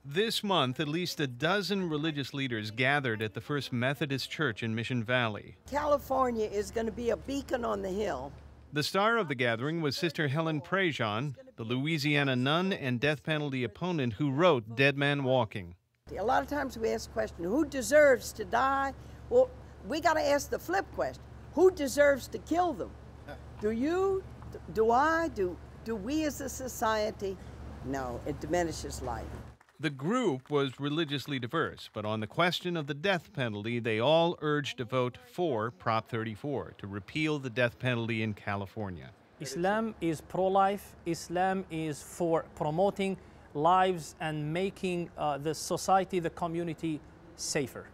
This month, at least a dozen religious leaders gathered at the First Methodist Church in Mission Valley. California is going to be a beacon on the hill. The star of the gathering was Sister Helen Prejean, the Louisiana nun and death penalty opponent who wrote Dead Man Walking. A lot of times we ask the question, who deserves to die? Well, we got to ask the flip question, who deserves to kill them? Do you? Do I? Do we as a society? No, it diminishes life. The group was religiously diverse, but on the question of the death penalty, they all urged a vote for Prop 34 to repeal the death penalty in California. Islam is pro-life. Islam is for promoting lives and making the society, the community, safer.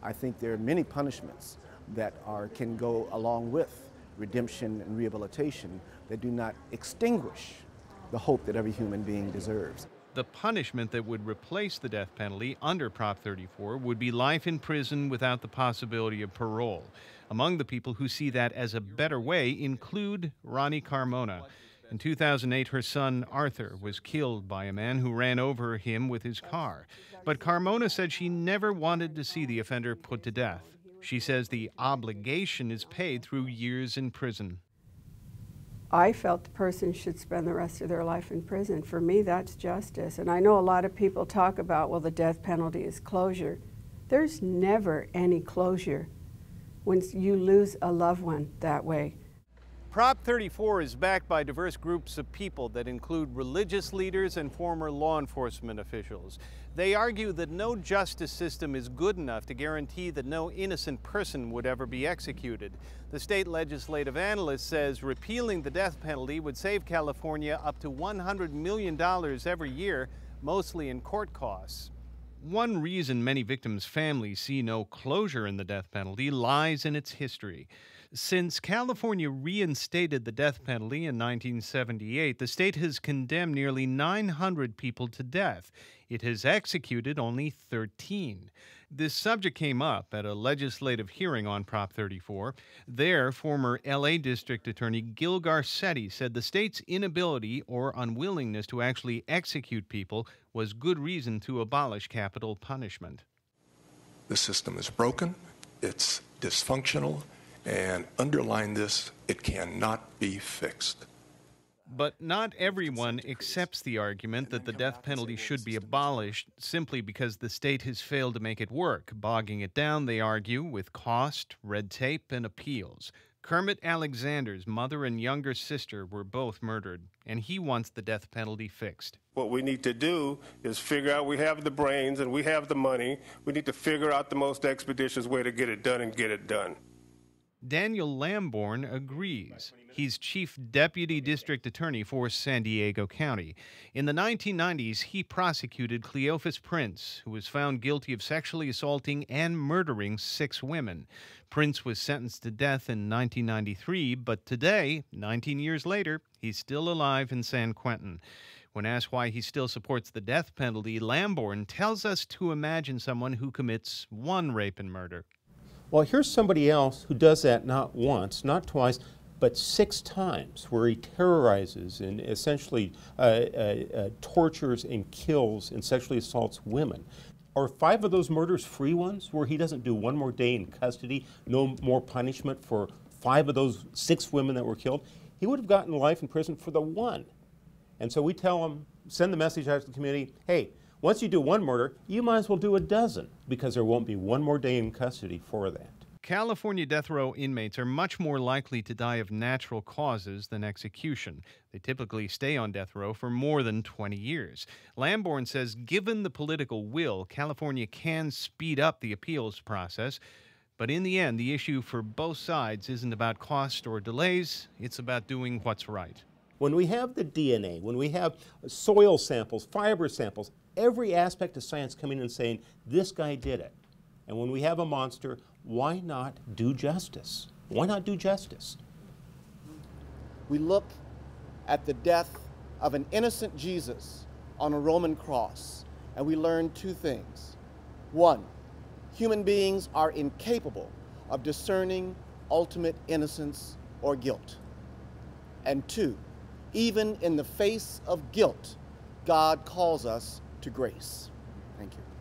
I think there are many punishments that can go along with redemption and rehabilitation that do not extinguish the hope that every human being deserves. The punishment that would replace the death penalty under Prop 34 would be life in prison without the possibility of parole. Among the people who see that as a better way include Ronnie Carmona. In 2008, her son Arthur was killed by a man who ran over him with his car. But Carmona said she never wanted to see the offender put to death. She says the obligation is paid through years in prison. I felt the person should spend the rest of their life in prison. For me, that's justice. And I know a lot of people talk about, well, the death penalty is closure. There's never any closure when you lose a loved one that way. Prop 34 is backed by diverse groups of people that include religious leaders and former law enforcement officials. They argue that no justice system is good enough to guarantee that no innocent person would ever be executed. The state legislative analyst says repealing the death penalty would save California up to $100 million every year, mostly in court costs. One reason many victims' families see no closure in the death penalty lies in its history. Since California reinstated the death penalty in 1978, the state has condemned nearly 900 people to death. It has executed only 13. This subject came up at a legislative hearing on Prop 34. There, former L.A. District Attorney Gil Garcetti said the state's inability or unwillingness to actually execute people was good reason to abolish capital punishment. The system is broken, it's dysfunctional, and underline this, it cannot be fixed. But not everyone accepts the argument that the death penalty should be abolished simply because the state has failed to make it work, bogging it down, they argue, with cost, red tape, and appeals. Kermit Alexander's mother and younger sister were both murdered, and he wants the death penalty fixed. What we need to do is figure out, we have the brains and we have the money, we need to figure out the most expeditious way to get it done and get it done. Daniel Lamborn agrees. He's Chief Deputy District Attorney for San Diego County. In the 1990s, he prosecuted Cleophas Prince, who was found guilty of sexually assaulting and murdering 6 women. Prince was sentenced to death in 1993, but today, 19 years later, he's still alive in San Quentin. When asked why he still supports the death penalty, Lamborn tells us to imagine someone who commits one rape and murder. Well, here's somebody else who does that not once, not twice, but 6 times, where he terrorizes and essentially tortures and kills and sexually assaults women. Are 5 of those murders free ones, where he doesn't do one more day in custody, no more punishment for 5 of those 6 women that were killed? He would have gotten life in prison for the one. And so we tell him, send the message out to the community, hey, once you do one murder, you might as well do a dozen, because there won't be one more day in custody for that. California death row inmates are much more likely to die of natural causes than execution. They typically stay on death row for more than 20 years. Lamborn says given the political will, California can speed up the appeals process. But in the end, the issue for both sides isn't about cost or delays. It's about doing what's right. When we have the DNA, when we have soil samples, fiber samples, every aspect of science coming and saying, this guy did it. And when we have a monster, why not do justice? Why not do justice? We look at the death of an innocent Jesus on a Roman cross, and we learn 2 things. 1, human beings are incapable of discerning ultimate innocence or guilt. And 2, even in the face of guilt, God calls us to grace. Thank you.